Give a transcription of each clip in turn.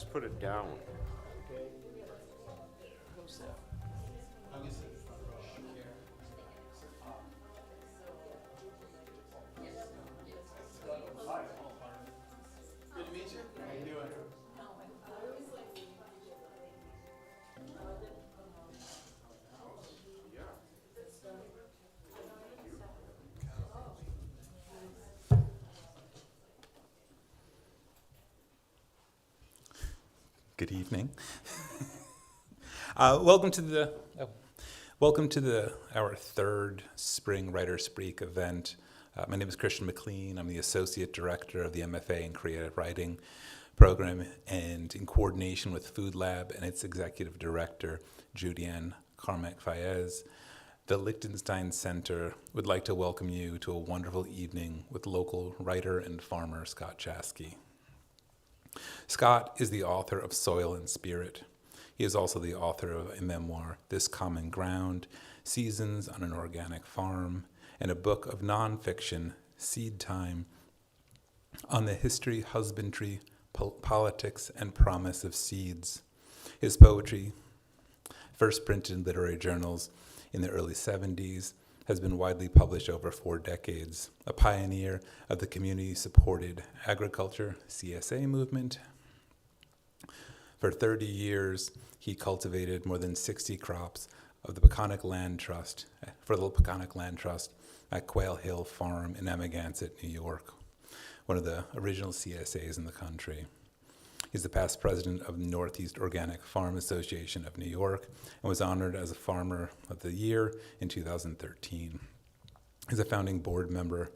just put it down. Good to meet you. How you doing? Good evening. Welcome to our third Spring Writer Speak event. My name is Christian McLean. I'm the Associate Director of the MFA in Creative Writing program, and in coordination with Food Lab and its Executive Director, Judianne Carmack-Faez, the Liechtenstein Center would like to welcome you to a wonderful evening with local writer and farmer Scott Chaskey. Scott is the author of Soil and Spirit. He is also the author of a memoir, This Common Ground, Seasons on an Organic Farm, and a book of nonfiction, Seedtime, on the history, husbandry, politics, and promise of seeds. His poetry, first printed in literary journals in the early 70s, has been widely published over 4 decades, a pioneer of the community-supported agriculture CSA movement. For 30 years, he cultivated more than 60 crops of the Peconic Land Trust, for the Peconic Land Trust at Quail Hill Farm in Amagansett, New York, one of the original CSAs in the country. He's the past president of the Northeast Organic Farm Association of New York and was honored as a Farmer of the Year in 2013. He's a founding board member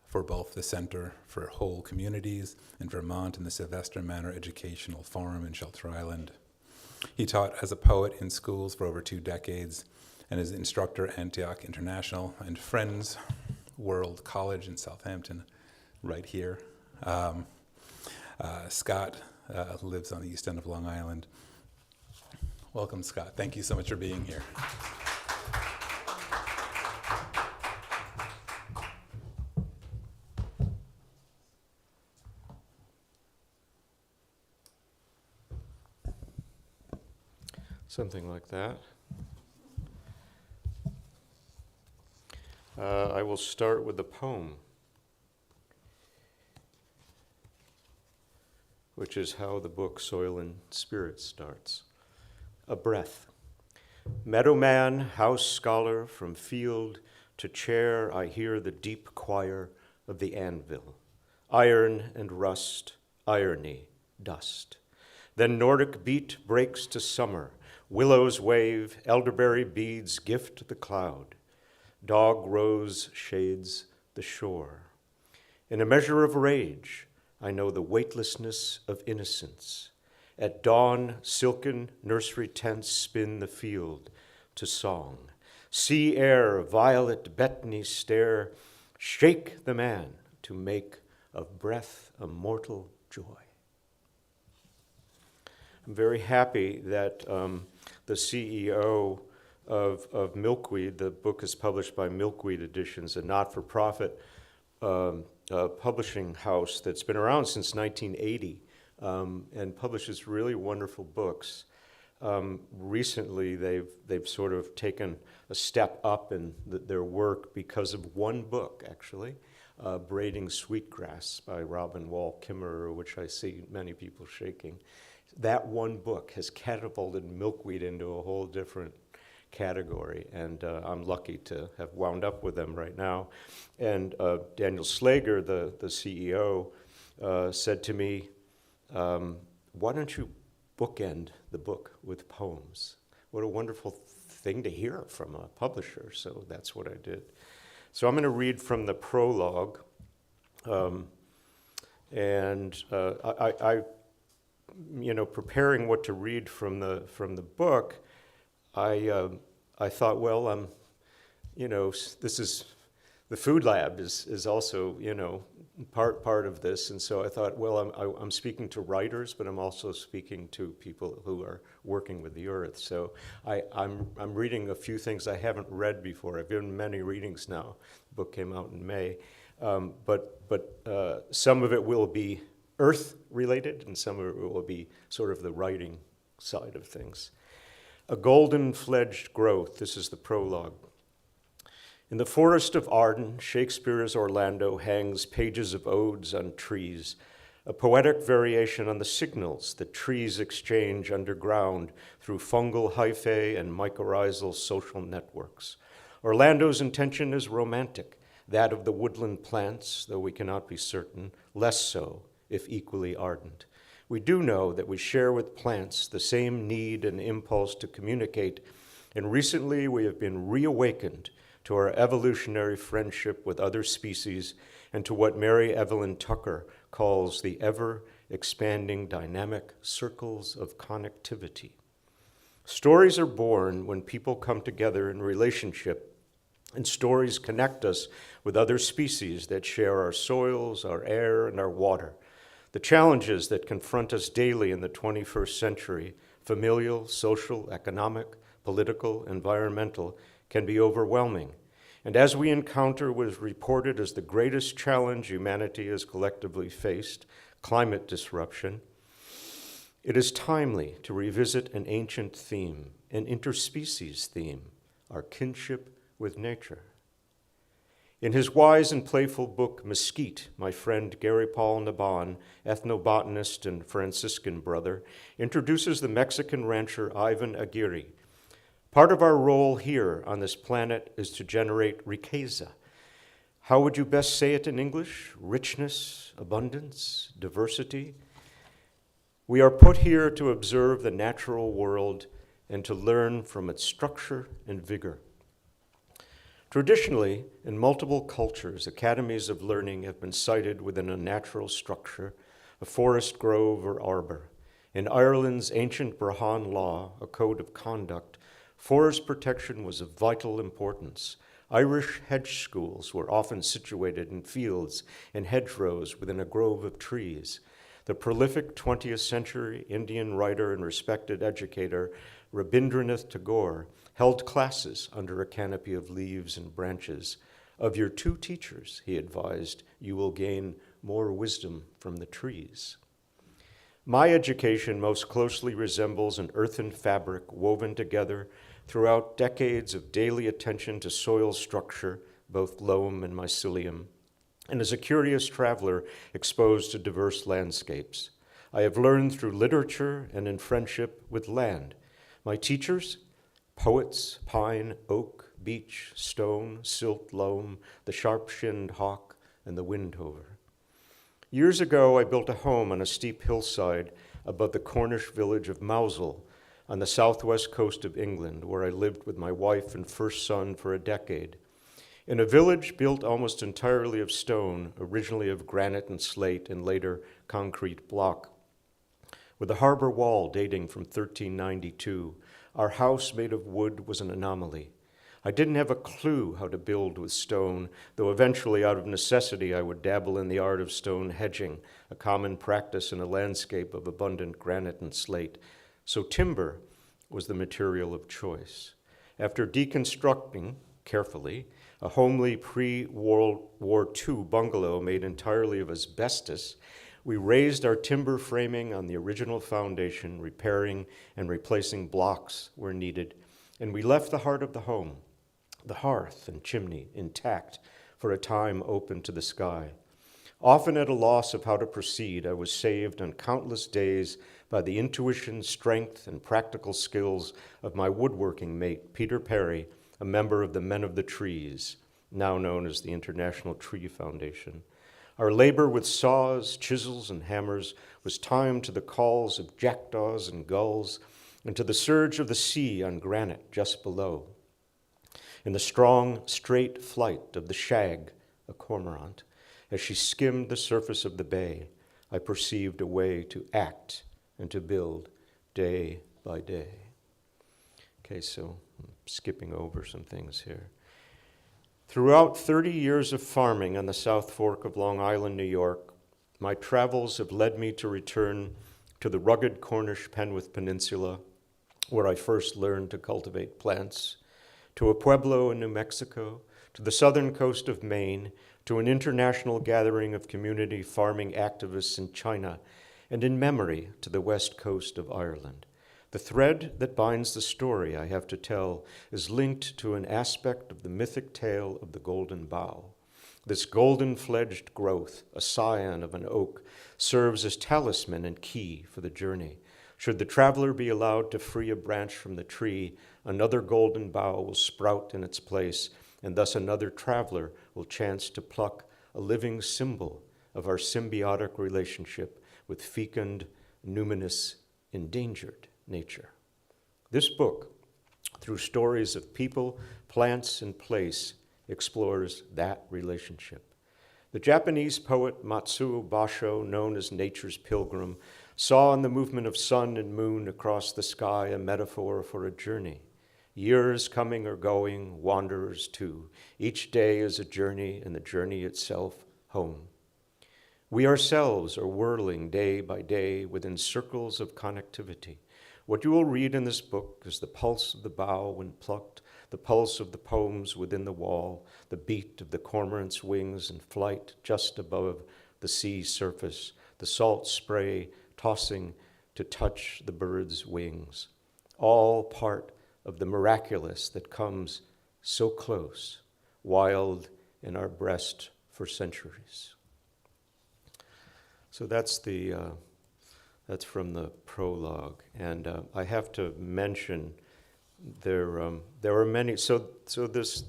for both the Center for Whole Communities in Vermont and the Sylvester Manor Educational Farm in Shelter Island. He taught as a poet in schools for over 2 decades and is instructor at Antioch International and Friends World College in Southampton, right here. Scott lives on the east end of Long Island. Welcome, Scott. Thank you so much for being here. Something like that. I will start with a poem, which is how the book Soil and Spirit starts. A breath. Meadowman, house scholar, from field to chair, I hear the deep choir of the anvil. Iron and rust, irony, dust. Then Nordic beat breaks to summer. Willows wave, elderberry beads gift the cloud. Dog rose shades the shore. In a measure of rage, I know the weightlessness of innocence. At dawn, silken nursery tents spin the field to song. Sea air, violet Bethany stare, shake the man to make of breath a mortal joy. I'm very happy that the CEO of Milkweed, the book is published by Milkweed Editions, a not-for-profit publishing house that's been around since 1980 and publishes really wonderful books. Recently, they've sort of taken a step up in their work because of one book, actually, Braiding Sweetgrass by Robin Wall Kimmerer, which I see many people shaking. That one book has catapulted Milkweed into a whole different category, and I'm lucky to have wound up with them right now. And Daniel Slager, the CEO, said to me, why don't you bookend the book with poems? What a wonderful thing to hear from a publisher, so that's what I did. So I'm going to read from the prologue, and I preparing what to read from the book, I thought, well, this is the Food Lab is also part of this, and so I thought, well, I'm speaking to writers, but I'm also speaking to people who are working with the earth. So I'm reading a few things I haven't read before. I've given many readings now. The book came out in May, but some of it will be earth-related, and some of it will be sort of the writing side of things. A golden-fledged growth, this is the prologue. In the forest of Arden, Shakespeare's Orlando hangs pages of odes on trees, a poetic variation on the signals that trees exchange underground through fungal hyphae and mycorrhizal social networks. Orlando's intention is romantic, that of the woodland plants, though we cannot be certain, less so, if equally ardent. We do know that we share with plants the same need and impulse to communicate, and recently we have been reawakened to our evolutionary friendship with other species and to what Mary Evelyn Tucker calls the ever-expanding dynamic circles of connectivity. Stories are born when people come together in relationship, and stories connect us with other species that share our soils, our air, and our water. The challenges that confront us daily in the 21st century, familial, social, economic, political, environmental, can be overwhelming. And as we encounter what is reported as the greatest challenge humanity has collectively faced, climate disruption, it is timely to revisit an ancient theme, an interspecies theme, our kinship with nature. In his wise and playful book, Mesquite, my friend Gary Paul Nabon, ethnobotanist and Franciscan brother, introduces the Mexican rancher Ivan Aguirre. Part of our role here on this planet is to generate riqueza. How would you best say it in English? Richness, abundance, diversity? We are put here to observe the natural world and to learn from its structure and vigor. Traditionally, in multiple cultures, academies of learning have been sited within a natural structure, a forest grove or arbor. In Ireland's ancient Brehon law, a code of conduct, forest protection was of vital importance. Irish hedge schools were often situated in fields and hedgerows within a grove of trees. The prolific 20th century Indian writer and respected educator Rabindranath Tagore held classes under a canopy of leaves and branches. Of your two teachers, he advised, you will gain more wisdom from the trees. My education most closely resembles an earthen fabric woven together throughout decades of daily attention to soil structure, both loam and mycelium, and as a curious traveler exposed to diverse landscapes. I have learned through literature and in friendship with land. My teachers, poets, pine, oak, beech, stone, silt, loam, the sharp-shinned hawk, and the windhover. Years ago, I built a home on a steep hillside above the Cornish village of Mousehole on the southwest coast of England, where I lived with my wife and first son for a decade. In a village built almost entirely of stone, originally of granite and slate and later concrete block, with a harbor wall dating from 1392, our house made of wood was an anomaly. I didn't have a clue how to build with stone, though eventually out of necessity I would dabble in the art of stone hedging, a common practice in a landscape of abundant granite and slate. So timber was the material of choice. After deconstructing, carefully, a homely pre-World War II bungalow made entirely of asbestos, we raised our timber framing on the original foundation, repairing and replacing blocks where needed, and we left the heart of the home, the hearth and chimney, intact for a time open to the sky. Often at a loss of how to proceed, I was saved on countless days by the intuition, strength, and practical skills of my woodworking mate, Peter Perry, a member of the Men of the Trees, now known as the International Tree Foundation. Our labor with saws, chisels, and hammers was timed to the calls of jackdaws and gulls and to the surge of the sea on granite just below. In the strong, straight flight of the shag, a cormorant, as she skimmed the surface of the bay, I perceived a way to act and to build day by day. Okay, so I'm skipping over some things here. Throughout 30 years of farming on the South Fork of Long Island, New York, my travels have led me to return to the rugged Cornish Penwith Peninsula, where I first learned to cultivate plants, to a pueblo in New Mexico, to the southern coast of Maine, to an international gathering of community farming activists in China, and in memory to the west coast of Ireland. The thread that binds the story I have to tell is linked to an aspect of the mythic tale of the golden bough. This golden-fledged growth, a scion of an oak, serves as talisman and key for the journey. Should the traveler be allowed to free a branch from the tree, another golden bough will sprout in its place, and thus another traveler will chance to pluck a living symbol of our symbiotic relationship with fecund, numinous, endangered nature. This book, through stories of people, plants, and place, explores that relationship. The Japanese poet Matsuo Basho, known as Nature's Pilgrim, saw in the movement of sun and moon across the sky a metaphor for a journey. Years coming or going, wanderers too. Each day is a journey, and the journey itself home. We ourselves are whirling day by day within circles of connectivity. What you will read in this book is the pulse of the bough when plucked, the pulse of the poems within the wall, the beat of the cormorant's wings in flight just above the sea surface, the salt spray tossing to touch the bird's wings, all part of the miraculous that comes so close, wild in our breast for centuries. So that's from the prologue, and I have to mention there are many. So this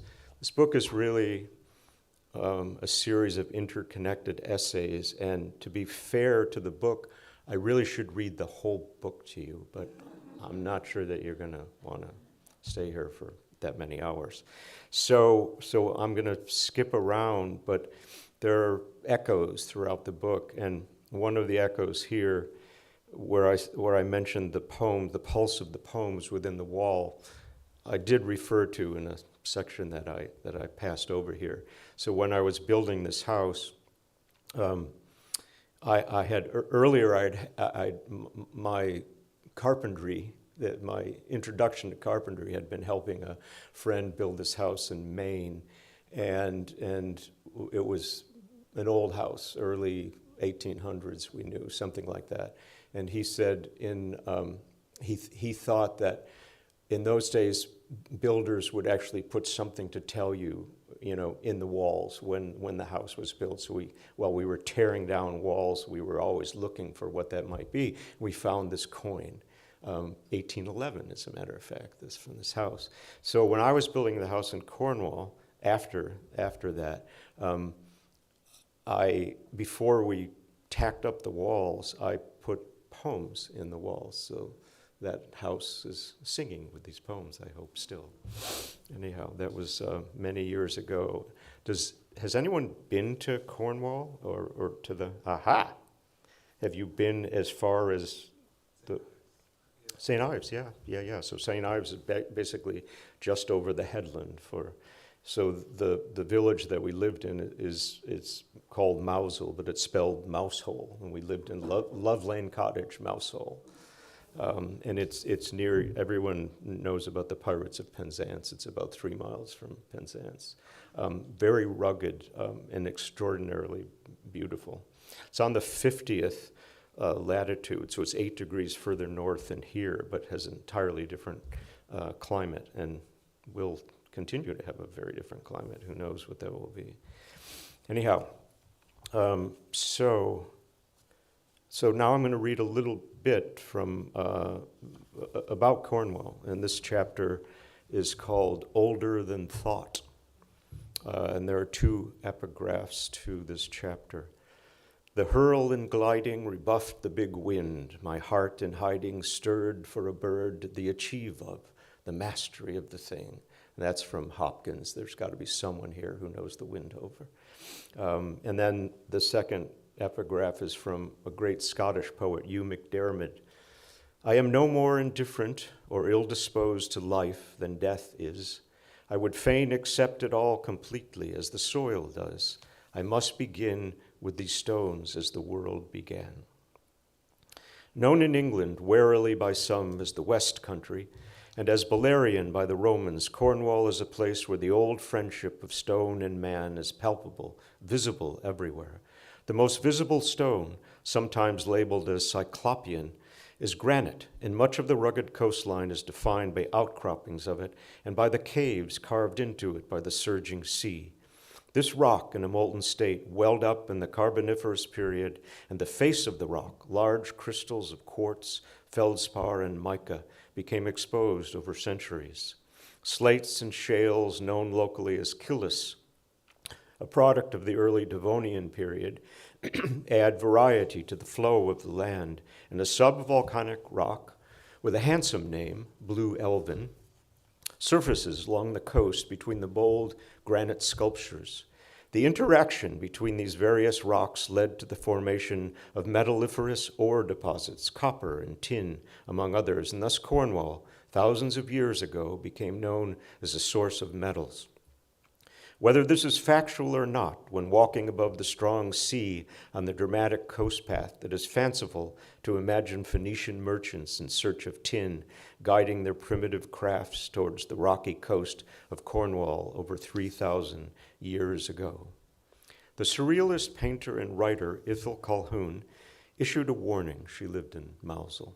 book is really a series of interconnected essays, and to be fair to the book, I really should read the whole book to you, but I'm not sure that you're going to want to stay here for that many hours. So I'm going to skip around, but there are echoes throughout the book, and one of the echoes here, where I mentioned the poem, the pulse of the poems within the wall, I did refer to in a section that I passed over here. So when I was building this house, I had earlier my carpentry, my introduction to carpentry had been helping a friend build this house in Maine, and it was an old house, early 1800s, we knew, something like that. And he said he thought that in those days builders would actually put something to tell you, in the walls when the house was built. So while we were tearing down walls, we were always looking for what that might be. We found this coin, 1811, as a matter of fact, from this house. So when I was building the house in Cornwall, after that, before we tacked up the walls, I put poems in the walls. So that house is singing with these poems, I hope, still. Anyhow, that was many years ago. Has anyone been to Cornwall or to the, have you been as far as the, St. Ives, yeah. So St. Ives is basically just over the headland so the village that we lived in it's called Mousehole, but it's spelled Mousehole, and we lived in Love Lane Cottage, Mousehole. And it's near, everyone knows about the Pirates of Penzance. It's about 3 miles from Penzance. Very rugged and extraordinarily beautiful. It's on the 50th latitude, so it's 8 degrees further north than here, but has an entirely different climate, and will continue to have a very different climate. Who knows what that will be. Anyhow, so now I'm going to read a little bit from about Cornwall, and this chapter is called Older Than Thought. And there are 2 epigraphs to this chapter. The hurl and gliding rebuffed the big wind. My heart in hiding stirred for a bird the achieve of, the mastery of the thing. And that's from Hopkins. There's got to be someone here who knows the Windover. And then the second epigraph is from a great Scottish poet, Hugh MacDiarmid. I am no more indifferent or ill-disposed to life than death is. I would fain accept it all completely as the soil does. I must begin with these stones as the world began. Known in England warily by some as the West Country, And as Balerion by the Romans, Cornwall is a place where the old friendship of stone and man is palpable, visible everywhere. The most visible stone, sometimes labeled as Cyclopean, is granite, and much of the rugged coastline is defined by outcroppings of it and by the caves carved into it by the surging sea. This rock in a molten state welled up in the Carboniferous period, and the face of the rock, large crystals of quartz, feldspar, and mica, became exposed over centuries. Slates and shales, known locally as Killis, a product of the early Devonian period, add variety to the flow of the land, and a subvolcanic rock with a handsome name, Blue Elvin, surfaces along the coast between the bold granite sculptures. The interaction between these various rocks led to the formation of metalliferous ore deposits, copper and tin, among others, and thus Cornwall, thousands of years ago, became known as a source of metals. Whether this is factual or not, when walking above the strong sea on the dramatic coast path, it is fanciful to imagine Phoenician merchants in search of tin guiding their primitive crafts towards the rocky coast of Cornwall over 3,000 years ago. The surrealist painter and writer Ithel Colquhoun issued a warning. She lived in Mousel.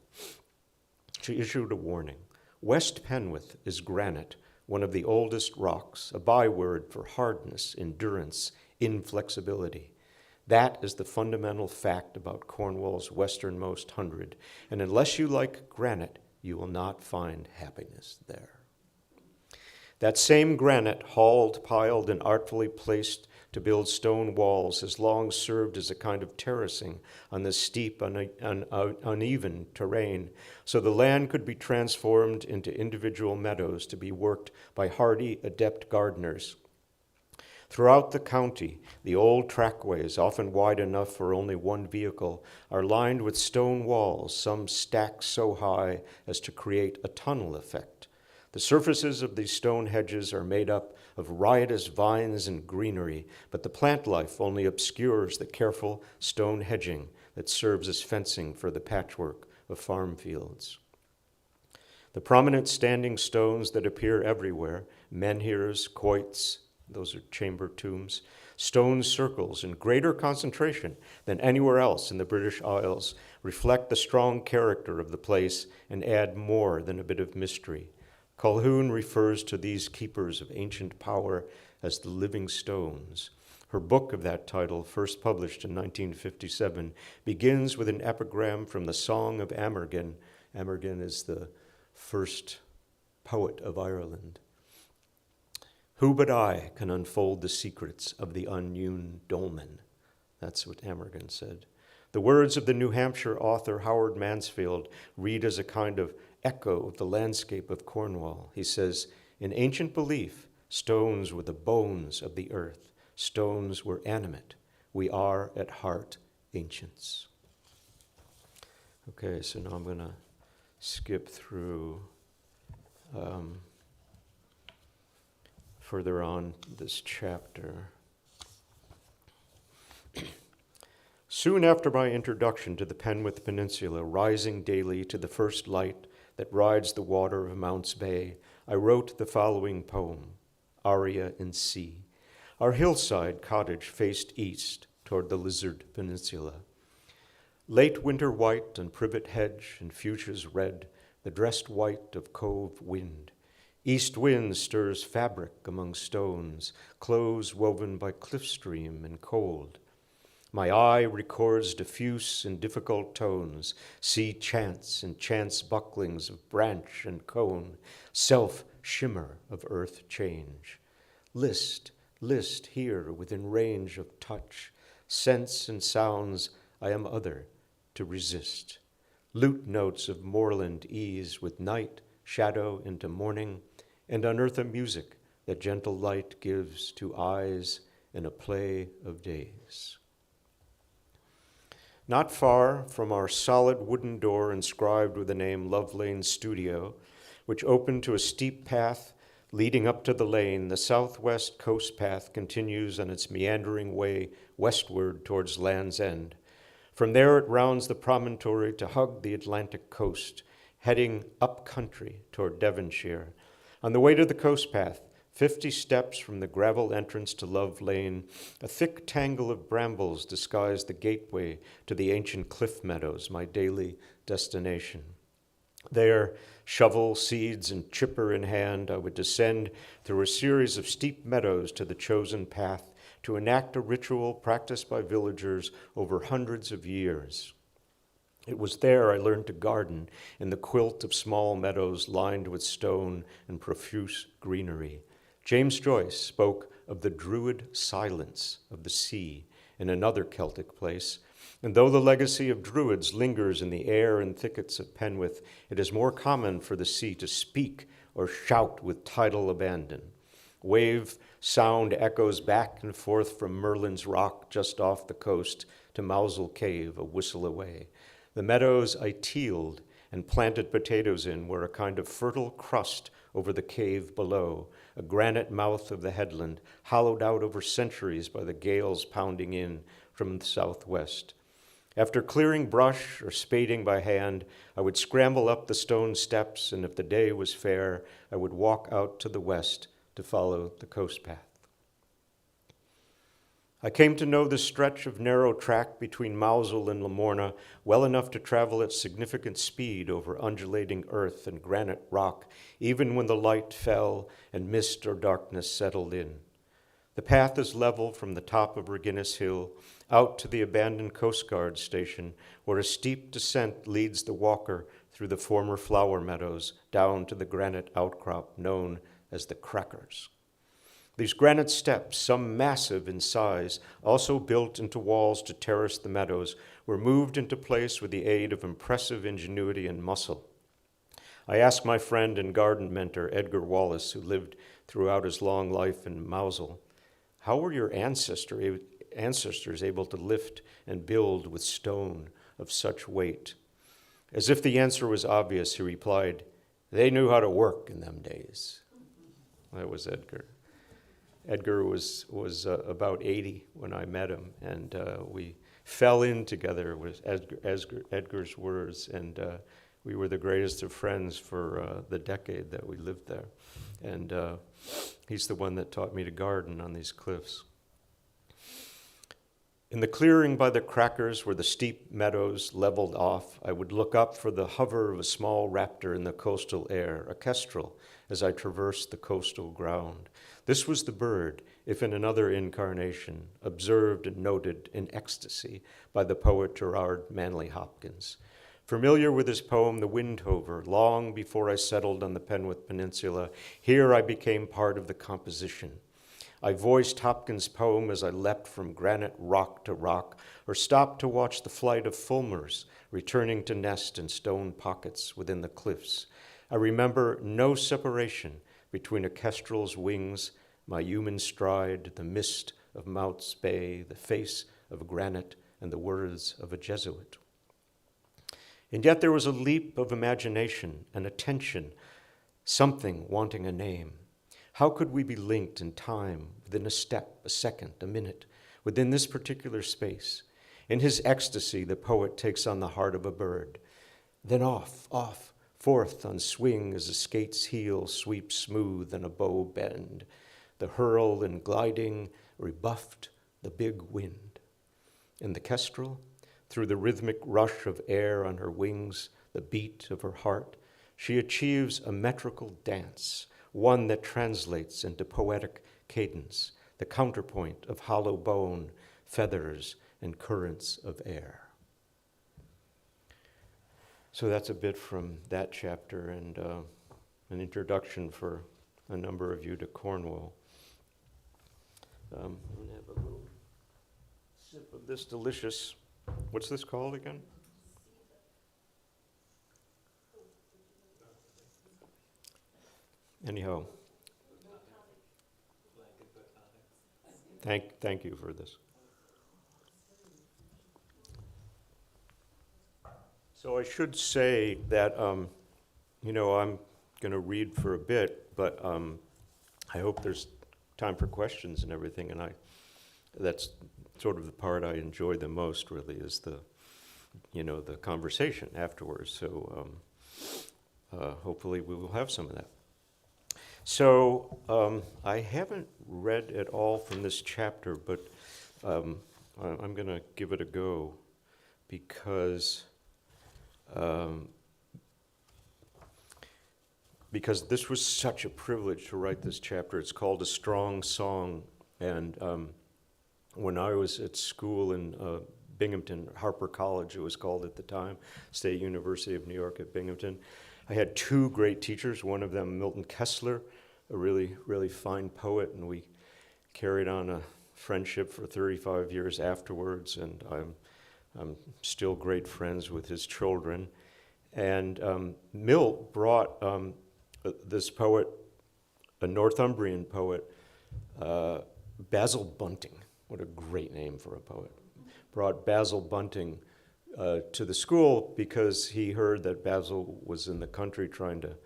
She issued a warning. West Penwith is granite, one of the oldest rocks, a byword for hardness, endurance, inflexibility. That is the fundamental fact about Cornwall's westernmost hundred, and unless you like granite, you will not find happiness there. That same granite, hauled, piled, and artfully placed to build stone walls, has long served as a kind of terracing on this steep, uneven terrain, so the land could be transformed into individual meadows to be worked by hardy, adept gardeners. Throughout the county, the old trackways, often wide enough for only one vehicle, are lined with stone walls, some stacked so high as to create a tunnel effect. The surfaces of these stone hedges are made up of riotous vines and greenery, but the plant life only obscures the careful stone hedging that serves as fencing for the patchwork of farm fields. The prominent standing stones that appear everywhere, menhirs, quoits, those are chamber tombs, stone circles in greater concentration than anywhere else in the British Isles, reflect the strong character of the place and add more than a bit of mystery. Colquhoun refers to these keepers of ancient power as the living stones. Her book of that title, first published in 1957, begins with an epigram from the Song of Amergin. Amergin is the first poet of Ireland. Who but I can unfold the secrets of the unhewn dolmen? That's what Amergin said. The words of the New Hampshire author Howard Mansfield read as a kind of echo of the landscape of Cornwall. He says, in ancient belief, stones were the bones of the earth. Stones were animate. We are at heart ancients. Okay, so now I'm going to skip through further on this chapter. Soon after my introduction to the Penwith Peninsula, rising daily to the first light that rides the water of Mounts Bay, I wrote the following poem, Aria in C. Our hillside cottage faced east toward the Lizard Peninsula. Late winter white on privet hedge and fuchsias red, the dressed white of cove wind. East wind stirs fabric among stones, clothes woven by cliff stream and cold. My eye records diffuse and difficult tones, sea chants and chance bucklings of branch and cone, self-shimmer of earth change. List here within range of touch, sense and sounds I am other to resist. Lute notes of moorland ease with night, shadow into morning, and unearth a music that gentle light gives to eyes in a play of days. Not far from our solid wooden door inscribed with the name Love Lane Studio, which opened to a steep path leading up to the lane, the southwest coast path continues on its meandering way westward towards Land's End. From there it rounds the promontory to hug the Atlantic coast, heading up country toward Devonshire. On the way to the coast path, 50 steps from the gravel entrance to Love Lane, a thick tangle of brambles disguised the gateway to the ancient cliff meadows, my daily destination. There, shovel, seeds, and chipper in hand, I would descend through a series of steep meadows to the chosen path to enact a ritual practiced by villagers over hundreds of years. It was there I learned to garden in the quilt of small meadows lined with stone and profuse greenery. James Joyce spoke of the druid silence of the sea in another Celtic place, and though the legacy of druids lingers in the air and thickets of Penwith, it is more common for the sea to speak or shout with tidal abandon. Wave sound echoes back and forth from Merlin's Rock just off the coast to Mousel Cave, a whistle away. The meadows I tilled and planted potatoes in were a kind of fertile crust over the cave below, a granite mouth of the headland, hollowed out over centuries by the gales pounding in from the southwest. After clearing brush or spading by hand, I would scramble up the stone steps, and if the day was fair, I would walk out to the west to follow the coast path. I came to know the stretch of narrow track between Mousel and Lamorna well enough to travel at significant speed over undulating earth and granite rock, even when the light fell and mist or darkness settled in. The path is level from the top of Reginnis Hill out to the abandoned Coast Guard station, where a steep descent leads the walker through the former flower meadows down to the granite outcrop known as the Crackers. These granite steps, some massive in size, also built into walls to terrace the meadows, were moved into place with the aid of impressive ingenuity and muscle. I asked my friend and garden mentor, Edgar Wallace, who lived throughout his long life in Mousel, how were your ancestors able to lift and build with stone of such weight? As if the answer was obvious, he replied, they knew how to work in them days. That was Edgar. Edgar was about 80 when I met him, and we fell in together with Edgar's words, and we were the greatest of friends for the decade that we lived there. And he's the one that taught me to garden on these cliffs. In the clearing by the Crackers, where the steep meadows leveled off, I would look up for the hover of a small raptor in the coastal air, a kestrel, as I traversed the coastal ground. This was the bird, if in another incarnation, observed and noted in ecstasy by the poet Gerard Manley Hopkins. Familiar with his poem, The Windhover, long before I settled on the Penwith Peninsula, here I became part of the composition. I voiced Hopkins' poem as I leapt from granite rock to rock, or stopped to watch the flight of fulmars returning to nest in stone pockets within the cliffs. I remember no separation between a kestrel's wings, my human stride, the mist of Mounts Bay, the face of granite, and the words of a Jesuit. And yet there was a leap of imagination, an attention, something wanting a name. How could we be linked in time, within a step, a second, a minute, within this particular space? In his ecstasy, the poet takes on the heart of a bird. Then off, forth on swing as a skate's heel sweeps smooth in a bow bend. The hurl and gliding rebuffed the big wind. And the kestrel, through the rhythmic rush of air on her wings, the beat of her heart, she achieves a metrical dance, one that translates into poetic cadence, the counterpoint of hollow bone, feathers, and currents of air. So that's a bit from that chapter, and an introduction for a number of you to Cornwall. I'm going to have a little sip of this delicious, what's this called again? Anyhow, thank you for this. So I should say that, I'm going to read for a bit, but I hope there's time for questions and everything, and that's sort of the part I enjoy the most, really, is the conversation afterwards. So hopefully we will have some of that. So I haven't read at all from this chapter, but I'm going to give it a go because this was such a privilege to write this chapter. It's called A Strong Song, and when I was at school in Binghamton, Harper College it was called at the time, State University of New York at Binghamton, I had two great teachers, one of them Milton Kessler, a really, really fine poet, and we carried on a friendship for 35 years afterwards, and I'm still great friends with his children. And Milt brought this poet, a Northumbrian poet, Basil Bunting. What a great name for a poet. Brought Basil Bunting to the school because he heard that Basil was in the country trying to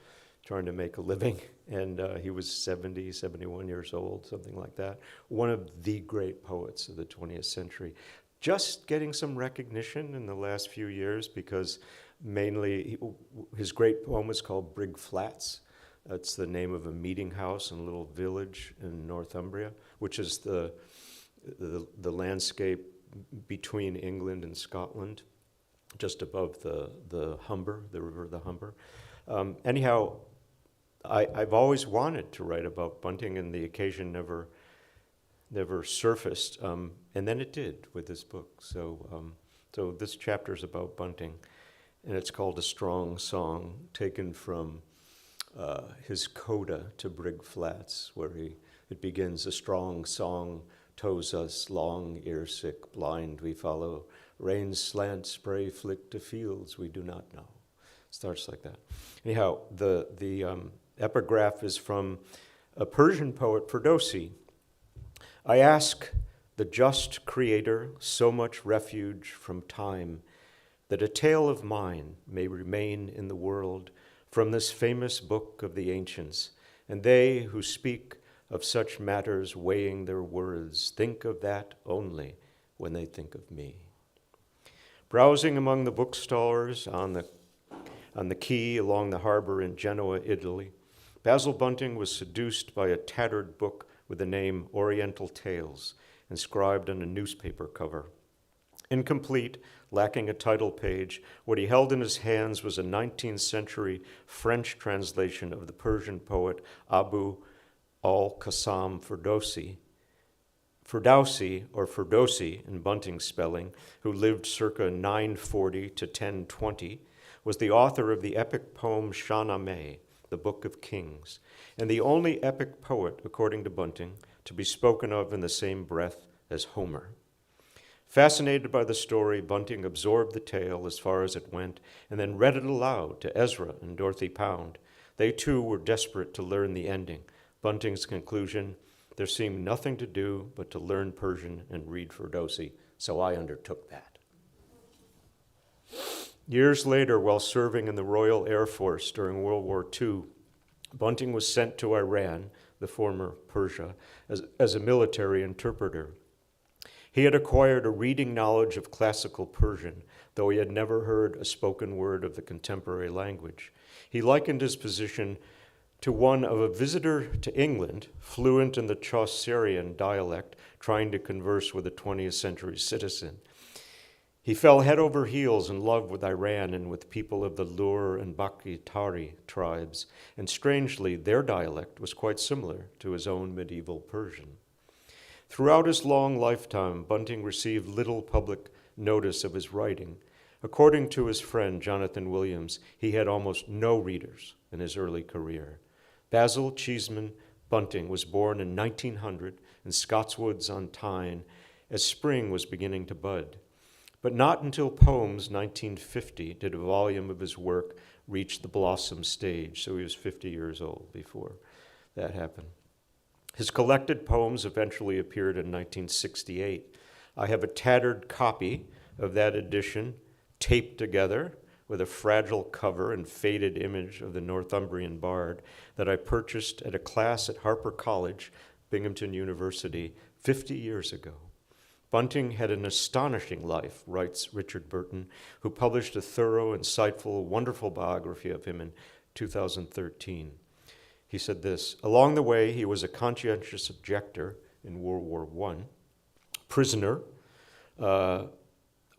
make a living, and he was 70, 71 years old, something like that. One of the great poets of the 20th century. Just getting some recognition in the last few years because mainly his great poem was called Brig Flats. That's the name of a meeting house in a little village in Northumbria, which is the landscape between England and Scotland, just above the Humber, the river the Humber. Anyhow, I've always wanted to write about Bunting, and the occasion never surfaced, and then it did with this book. So this chapter is about Bunting, and it's called A Strong Song, taken from his coda to Brig Flats, where it begins, a strong song tows us long, ear-sick, blind we follow, rain slant, spray flick to fields we do not know. Starts like that. Anyhow, the epigraph is from a Persian poet, Ferdowsi. I ask the just Creator so much refuge from time that a tale of mine may remain in the world from this famous book of the ancients, and they who speak of such matters weighing their words think of that only when they think of me. Browsing among the bookstores on the quay along the harbor in Genoa, Italy, Basil Bunting was seduced by a tattered book with the name Oriental Tales inscribed on a newspaper cover. Incomplete, lacking a title page, what he held in his hands was a 19th century French translation of the Persian poet Abu al-Qassam Ferdowsi, or Ferdowsi in Bunting's spelling, who lived circa 940 to 1020, was the author of the epic poem Shahnameh, the Book of Kings, and the only epic poet, according to Bunting, to be spoken of in the same breath as Homer. Fascinated by the story, Bunting absorbed the tale as far as it went and then read it aloud to Ezra and Dorothy Pound. They too were desperate to learn the ending. Bunting's conclusion, there seemed nothing to do but to learn Persian and read Ferdowsi, so I undertook that. Years later, while serving in the Royal Air Force during World War II, Bunting was sent to Iran, the former Persia, as a military interpreter. He had acquired a reading knowledge of classical Persian, though he had never heard a spoken word of the contemporary language. He likened his position to one of a visitor to England, fluent in the Chaucerian dialect, trying to converse with a 20th century citizen. He fell head over heels in love with Iran and with people of the Lur and Bakhtari tribes, and strangely, their dialect was quite similar to his own medieval Persian. Throughout his long lifetime, Bunting received little public notice of his writing. According to his friend Jonathan Williams, he had almost no readers in his early career. Basil Cheeseman Bunting was born in 1900 in Scotswoods-on-Tyne as spring was beginning to bud. But not until Poems 1950 did a volume of his work reach the blossom stage, so he was 50 years old before that happened. His collected poems eventually appeared in 1968. I have a tattered copy of that edition, taped together with a fragile cover and faded image of the Northumbrian bard that I purchased at a class at Harper College, Binghamton University, 50 years ago. Bunting had an astonishing life, writes Richard Burton, who published a thorough, insightful, wonderful biography of him in 2013. He said this: along the way, he was a conscientious objector in World War I, prisoner,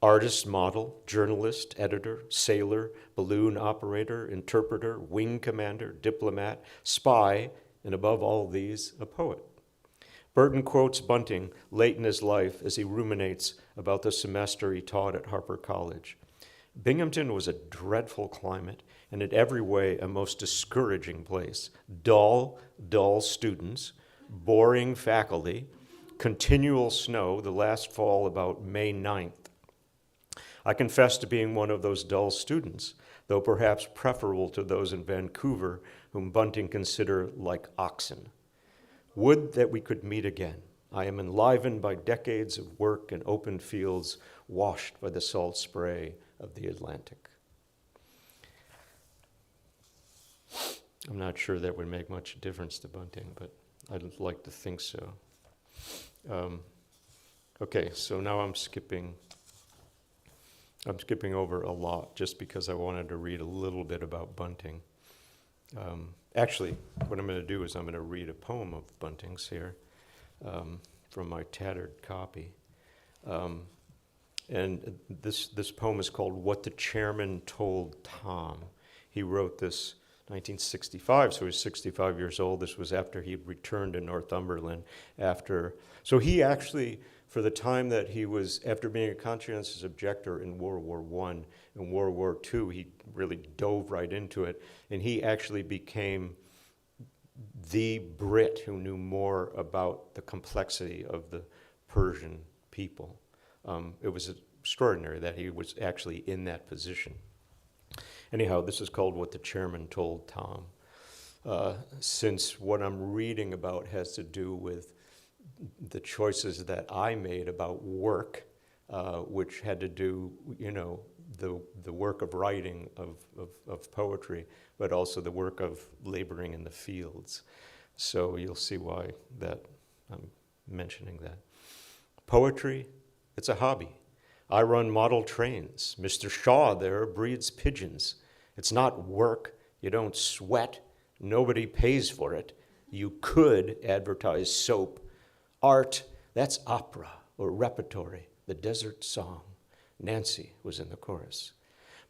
artist, model, journalist, editor, sailor, balloon operator, interpreter, wing commander, diplomat, spy, and above all these, a poet. Burton quotes Bunting late in his life as he ruminates about the semester he taught at Harper College. Binghamton was a dreadful climate, and in every way a most discouraging place. Dull students, boring faculty, continual snow, the last fall about May 9th. I confess to being one of those dull students, though perhaps preferable to those in Vancouver, whom Bunting considered like oxen. Would that we could meet again. I am enlivened by decades of work in open fields washed by the salt spray of the Atlantic. I'm not sure that would make much difference to Bunting, but I'd like to think so. Okay, so now I'm skipping over a lot just because I wanted to read a little bit about Bunting. Actually, what I'm going to do is I'm going to read a poem of Bunting's here from my tattered copy. And this poem is called What the Chairman Told Tom. He wrote this 1965, so he was 65 years old. This was after he returned to Northumberland. So he actually, for the time that he was, after being a conscientious objector in World War I and World War II, he really dove right into it. And he actually became the Brit who knew more about the complexity of the Persian people. It was extraordinary that he was actually in that position. Anyhow, this is called What the Chairman Told Tom. Since what I'm reading about has to do with the choices that I made about work, which had to do, the work of writing, of poetry, but also the work of laboring in the fields. So you'll see why that I'm mentioning that. Poetry, it's a hobby. I run model trains. Mr. Shaw there breeds pigeons. It's not work. You don't sweat. Nobody pays for it. You could advertise soap. Art, that's opera or repertory, the desert song. Nancy was in the chorus.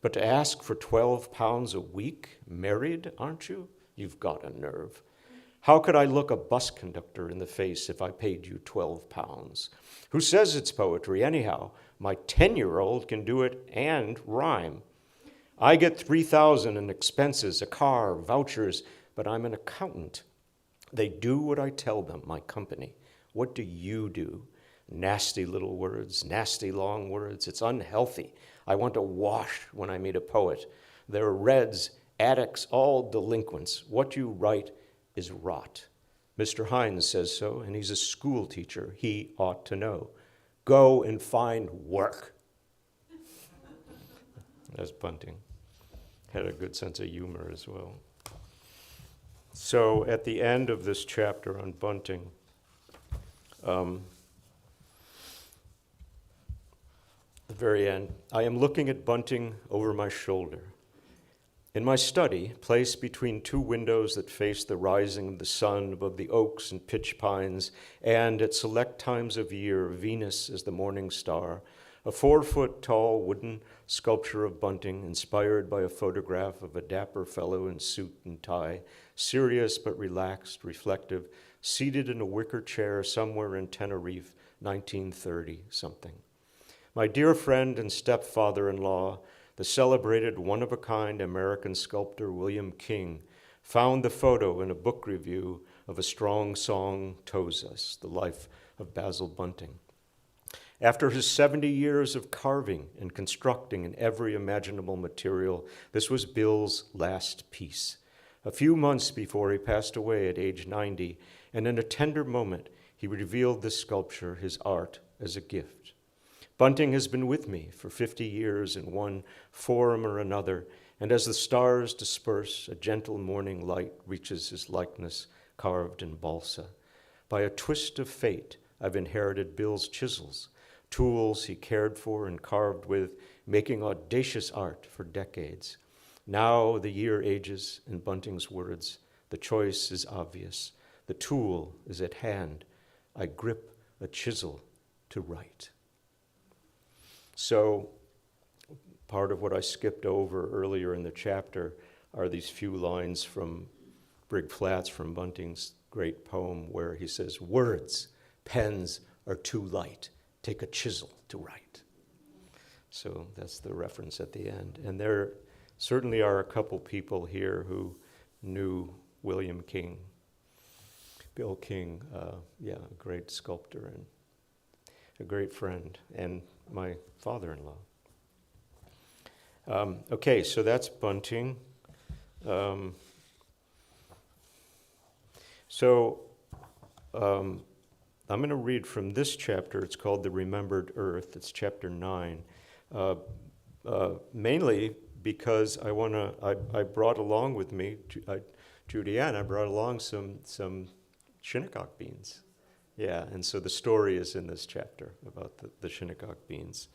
But to ask for 12 pounds a week, married, aren't you? You've got a nerve. How could I look a bus conductor in the face if I paid you 12 pounds? Who says it's poetry anyhow? My 10-year-old can do it and rhyme. I get $3,000 in expenses, a car, vouchers, but I'm an accountant. They do what I tell them, my company. What do you do? Nasty little words, nasty long words. It's unhealthy. I want to wash when I meet a poet. They're reds, addicts, all delinquents. What you write is rot. Mr. Hines says so, and he's a school teacher. He ought to know. Go and find work. That's Bunting. Had a good sense of humor as well. So at the end of this chapter on Bunting, the very end, I am looking at Bunting over my shoulder. In my study, placed between two windows that face the rising of the sun above the oaks and pitch pines, and at select times of year, Venus is the morning star, a 4-foot-tall wooden sculpture of Bunting inspired by a photograph of a dapper fellow in suit and tie, serious but relaxed, reflective, seated in a wicker chair somewhere in Tenerife, 1930-something. My dear friend and stepfather-in-law, the celebrated one-of-a-kind American sculptor William King, found the photo in a book review of A Strong Song Tows Us, The Life of Basil Bunting. After his 70 years of carving and constructing in every imaginable material, this was Bill's last piece. A few months before he passed away at age 90, and in a tender moment, he revealed this sculpture, his art, as a gift. Bunting has been with me for 50 years in one form or another, and as the stars disperse, a gentle morning light reaches his likeness carved in balsa. By a twist of fate, I've inherited Bill's chisels, tools he cared for and carved with, making audacious art for decades. Now the year ages, in Bunting's words, the choice is obvious. The tool is at hand. I grip a chisel to write. So part of what I skipped over earlier in the chapter are these few lines from Brig Flats, from Bunting's great poem, where he says, words, pens are too light. Take a chisel to write. So that's the reference at the end. And there certainly are a couple people here who knew William King, Bill King, a great sculptor and a great friend, and my father-in-law. Okay, so that's Bunting. I'm going to read from this chapter. It's called The Remembered Earth. It's chapter 9. Mainly because I brought along with me, Judy-Ann, I brought along some Shinnecock beans. Yeah, and so the story is in this chapter about the Shinnecock beans.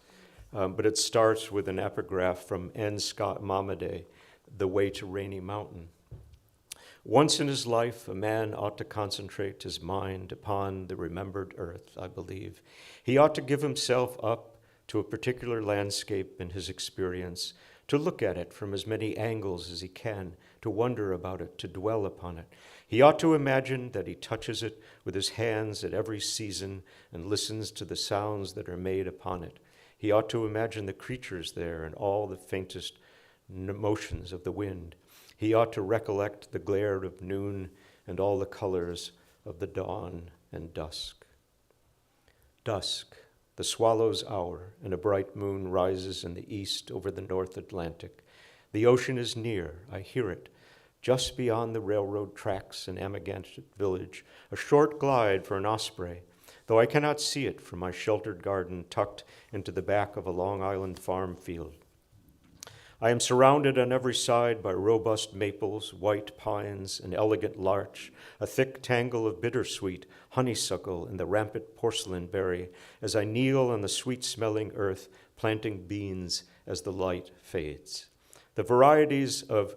But it starts with an epigraph from N. Scott Momaday, The Way to Rainy Mountain. Once in his life, a man ought to concentrate his mind upon the remembered earth, I believe. He ought to give himself up to a particular landscape in his experience, to look at it from as many angles as he can, to wonder about it, to dwell upon it. He ought to imagine that he touches it with his hands at every season and listens to the sounds that are made upon it. He ought to imagine the creatures there and all the faintest motions of the wind. He ought to recollect the glare of noon and all the colors of the dawn and dusk. Dusk, the swallow's hour, and a bright moon rises in the east over the North Atlantic. The ocean is near, I hear it, just beyond the railroad tracks in Amagansett village, a short glide for an osprey, though I cannot see it from my sheltered garden tucked into the back of a Long Island farm field. I am surrounded on every side by robust maples, white pines, an elegant larch, a thick tangle of bittersweet, honeysuckle, and the rampant porcelain berry, as I kneel on the sweet-smelling earth, planting beans as the light fades. The varieties of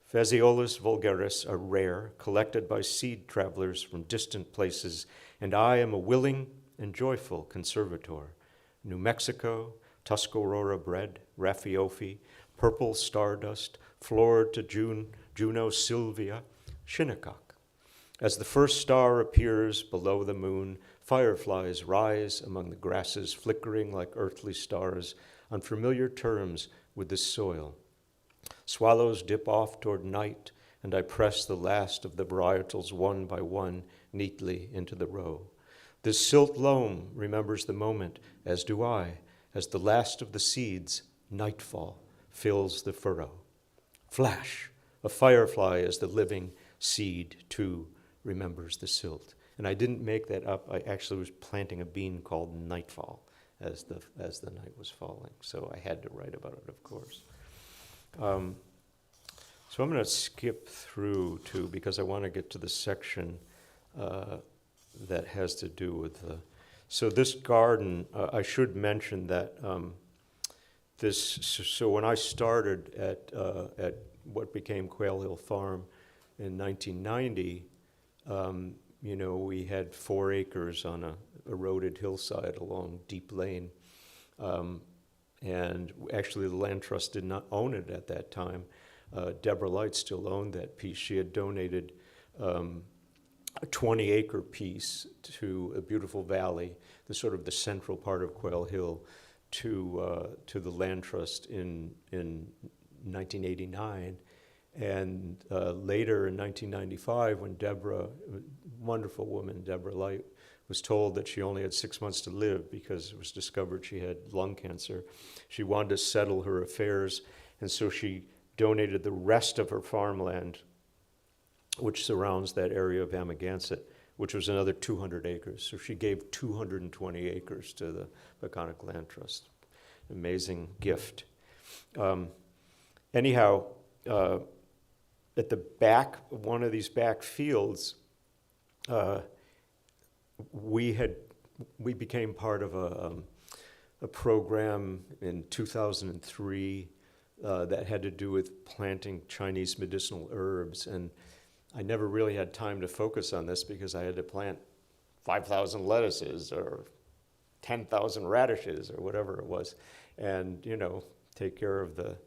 Phaseolus vulgaris are rare, collected by seed travelers from distant places, and I am a willing and joyful conservator. New Mexico, Tuscarora bread, Raffiofi, purple stardust, floored to Juno Sylvia, Shinnecock. As the first star appears below the moon, fireflies rise among the grasses, flickering like earthly stars on familiar terms with the soil. Swallows dip off toward night, and I press the last of the varietals one by one neatly into the row. This silt loam remembers the moment, as do I, as the last of the seeds, nightfall, fills the furrow. Flash, a firefly as the living seed, too, remembers the silt. And I didn't make that up. I actually was planting a bean called Nightfall as the night was falling. So I had to write about it, of course. So I'm going to skip through, too, because I want to get to the section that has to do with the... So this garden, I should mention that so when I started at what became Quail Hill Farm in 1990, we had 4 acres on a eroded hillside along Deep Lane. And actually the land trust did not own it at that time. Deborah Light still owned that piece. She had donated a 20-acre piece to a beautiful valley, the sort of the central part of Quail Hill, to the land trust in 1989. And later in 1995, when Deborah, wonderful woman, Deborah Light, was told that she only had 6 months to live because it was discovered she had lung cancer, she wanted to settle her affairs, and so she donated the rest of her farmland, which surrounds that area of Amagansett, which was another 200 acres. So she gave 220 acres to the Peconic Land Trust. Amazing gift. Anyhow, at the back, one of these back fields, we became part of a program in 2003 that had to do with planting Chinese medicinal herbs. And I never really had time to focus on this because I had to plant 5,000 lettuces or 10,000 radishes or whatever it was, and take care of the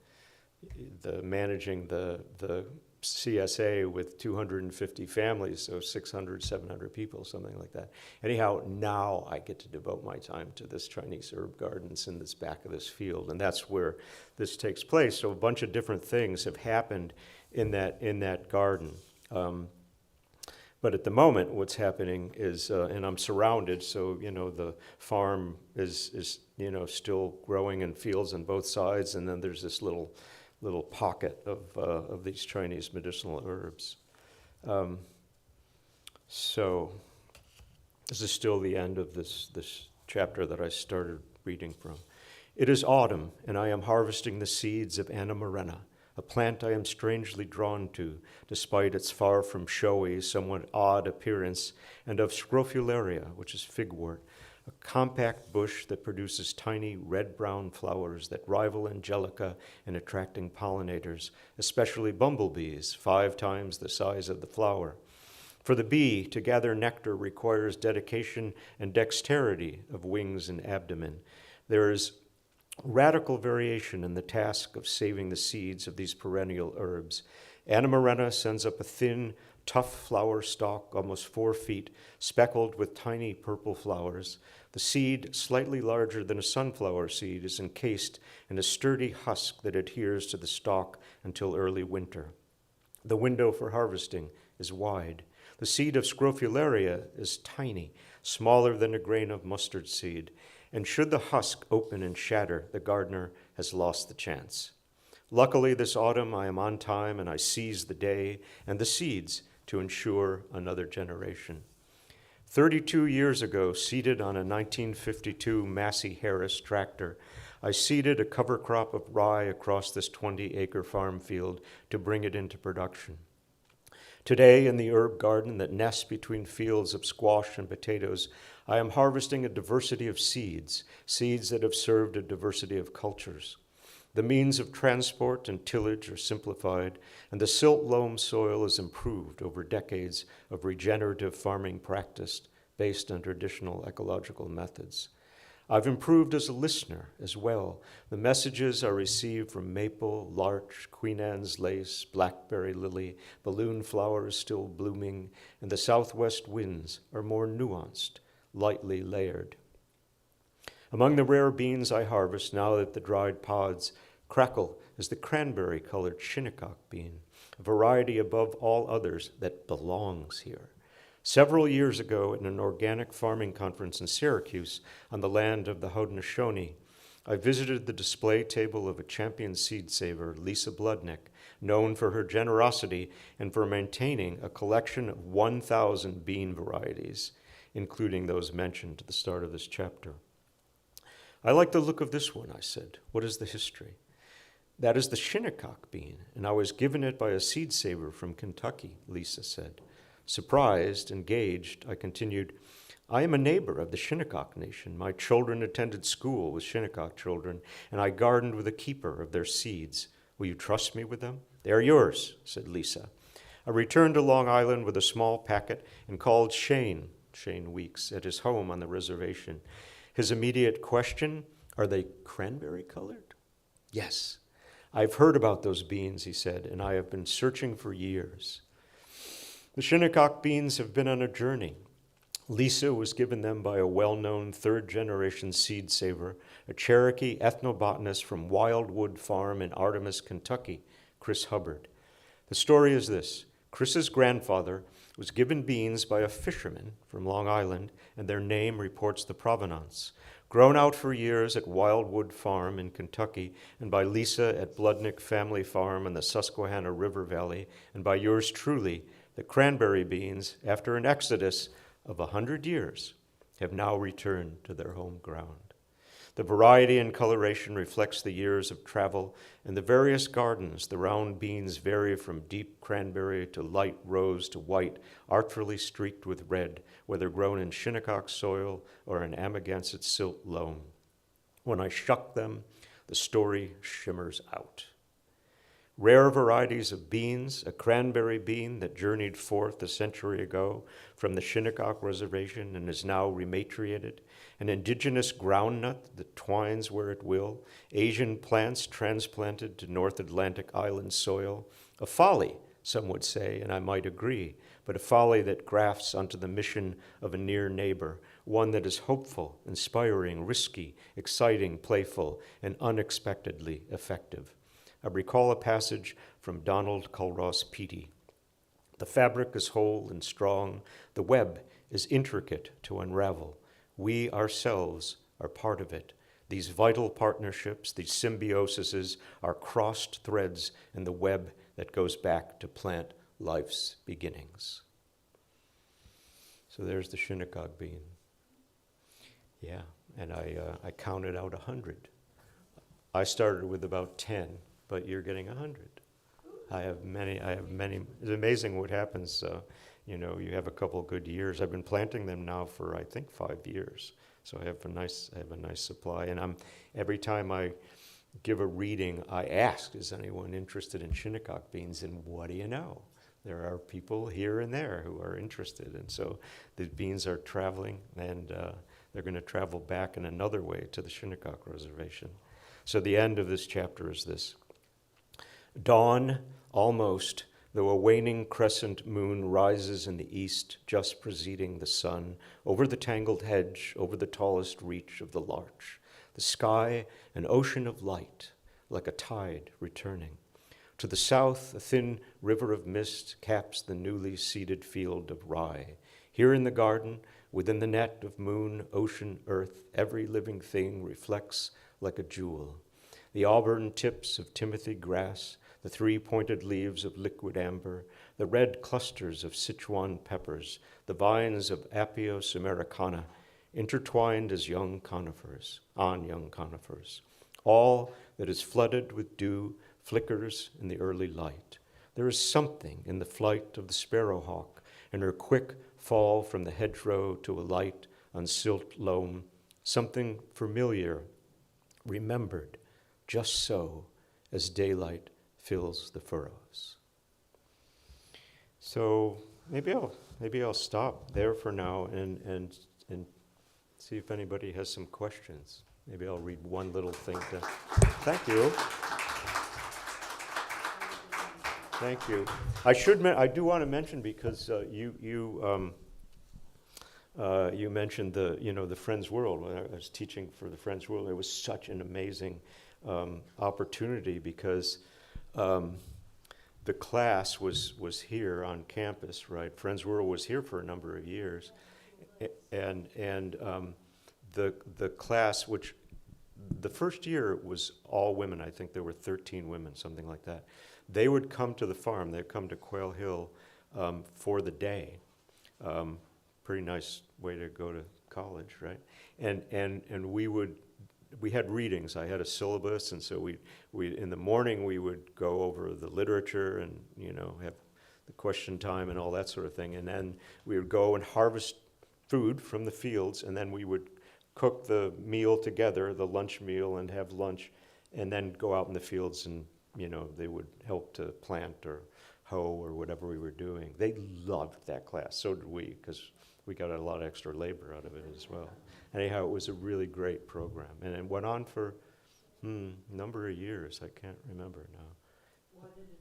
managing the CSA with 250 families, so 600, 700 people, something like that. Anyhow, now I get to devote my time to this Chinese herb gardens in this back of this field, and that's where this takes place. So a bunch of different things have happened in that garden. But at the moment, what's happening is, and I'm surrounded, so the farm is still growing in fields on both sides, and then there's this little pocket of these Chinese medicinal herbs. So this is still the end of this chapter that I started reading from. It is autumn, and I am harvesting the seeds of Anamarena, a plant I am strangely drawn to, despite its far from showy, somewhat odd appearance, and of Scrofularia, which is figwort, a compact bush that produces tiny red-brown flowers that rival angelica in attracting pollinators, especially bumblebees, 5 times the size of the flower. For the bee, to gather nectar requires dedication and dexterity of wings and abdomen. There is radical variation in the task of saving the seeds of these perennial herbs. Anamarena sends up a thin, tough flower stalk, almost 4 feet, speckled with tiny purple flowers. The seed, slightly larger than a sunflower seed, is encased in a sturdy husk that adheres to the stalk until early winter. The window for harvesting is wide. The seed of Scrofularia is tiny, smaller than a grain of mustard seed, and should the husk open and shatter, the gardener has lost the chance. Luckily, this autumn I am on time, and I seize the day and the seeds to ensure another generation. 32 years ago, seated on a 1952 Massey Harris tractor, I seeded a cover crop of rye across this 20-acre farm field to bring it into production. Today, in the herb garden that nests between fields of squash and potatoes, I am harvesting a diversity of seeds that have served a diversity of cultures. The means of transport and tillage are simplified, and the silt loam soil is improved over decades of regenerative farming practice based on traditional ecological methods. I've improved as a listener as well. The messages are received from maple, larch, Queen Anne's lace, blackberry lily, balloon flowers still blooming, and the southwest winds are more nuanced, lightly layered. Among the rare beans I harvest, now that the dried pods crackle, is the cranberry-colored shinnecock bean, a variety above all others that belongs here. Several years ago, at an organic farming conference in Syracuse on the land of the Haudenosaunee, I visited the display table of a champion seed saver, Lisa Bludnick, known for her generosity and for maintaining a collection of 1,000 bean varieties, including those mentioned at the start of this chapter. I like the look of this one, I said. What is the history? That is the shinnecock bean, and I was given it by a seed saver from Kentucky, Lisa said. Surprised, engaged, I continued, I am a neighbor of the Shinnecock Nation. My children attended school with Shinnecock children, and I gardened with a keeper of their seeds. Will you trust me with them? They are yours, said Lisa. I returned to Long Island with a small packet and called Shane Weeks, at his home on the reservation. His immediate question, are they cranberry colored? Yes. I've heard about those beans, he said, and I have been searching for years. The Shinnecock beans have been on a journey. Lisa was given them by a well-known third-generation seed saver, a Cherokee ethnobotanist from Wildwood Farm in Artemis, Kentucky, Chris Hubbard. The story is this. Chris's grandfather was given beans by a fisherman from Long Island, and their name reports the provenance. Grown out for years at Wildwood Farm in Kentucky, and by Lisa at Bludnick Family Farm in the Susquehanna River Valley, and by yours truly, the cranberry beans, after an exodus of 100 years, have now returned to their home ground. The variety and coloration reflects the years of travel. In the various gardens, the round beans vary from deep cranberry to light rose to white, artfully streaked with red, whether grown in Shinnecock soil or in Amagansett silt loam. When I shuck them, the story shimmers out. Rare varieties of beans, a cranberry bean that journeyed forth a century ago from the Shinnecock Reservation and is now rematriated, an indigenous groundnut that twines where it will, Asian plants transplanted to North Atlantic island soil, a folly, some would say, and I might agree, but a folly that grafts onto the mission of a near neighbor, one that is hopeful, inspiring, risky, exciting, playful, and unexpectedly effective. I recall a passage from Donald Culross Peaty. The fabric is whole and strong. The web is intricate to unravel. We ourselves are part of it. These vital partnerships, these symbioses, are crossed threads in the web that goes back to plant life's beginnings. So there's the Shinnecock bean. Yeah, and I counted out 100. I started with about 10. But you're getting 100. I have many. It's amazing what happens. You have a couple good years. I've been planting them now for I think 5 years. So I have a nice supply. And every time I give a reading, I ask, is anyone interested in Shinnecock beans? And what do you know? There are people here and there who are interested. And so the beans are traveling, and they're going to travel back in another way to the Shinnecock Reservation. So the end of this chapter is this. Dawn, almost, though a waning crescent moon rises in the east, just preceding the sun, over the tangled hedge, over the tallest reach of the larch. The sky, an ocean of light, like a tide returning. To the south, a thin river of mist caps the newly seeded field of rye. Here in the garden, within the net of moon, ocean, earth, every living thing reflects like a jewel. The auburn tips of timothy grass, the 3 pointed leaves of liquid amber, the red clusters of Sichuan peppers, the vines of Apios americana, intertwined as young conifers, All that is flooded with dew flickers in the early light. There is something in the flight of the sparrowhawk and her quick fall from the hedgerow to a light on silt loam, something familiar, remembered, just so as daylight fills the furrows. So maybe I'll stop there for now and see if anybody has some questions. Maybe I'll read one little thing to. Thank you. Thank you. I do want to mention because you mentioned the Friends World. When I was teaching for the Friends World, it was such an amazing opportunity because the class was here on campus, right? Friends World was here for a number of years, and the class, which the first year was all women. I think there were 13 women, something like that. They would come to the farm. They'd come to Quail Hill for the day. Pretty nice way to go to college, right? And we had readings. I had a syllabus, and so we in the morning we would go over the literature and have the question time and all that sort of thing. And then we would go and harvest food from the fields, and then we would cook the meal together, the lunch meal, and have lunch, and then go out in the fields and they would help to plant or hoe or whatever we were doing. They loved that class. So did we, because we got a lot of extra labor out of it as well. Anyhow, it was a really great program, and it went on for a number of years. I can't remember now. Why did it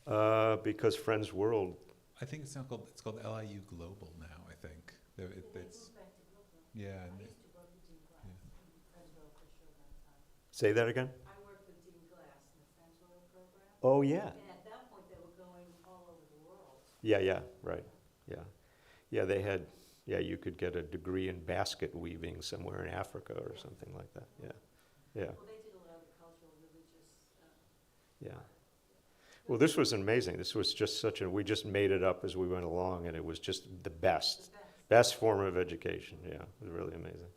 end? Because Friends World. I think it's called LIU Global now. I think it's Back to Brooklyn. yeah. I used to work with Dean Glass in Fresno for sure that time. Say that again. I worked with Dean Glass in the Fresno program. Oh yeah. And at that point, they were going all over the world. Yeah. Right. Yeah. They had. Yeah, you could get a degree in basket weaving somewhere in Africa or something like that. Yeah. Well, they did a lot of the cultural, religious. Yeah. Well, this was amazing. This was just we just made it up as we went along, and it was just the best form of education. Yeah, it was really amazing.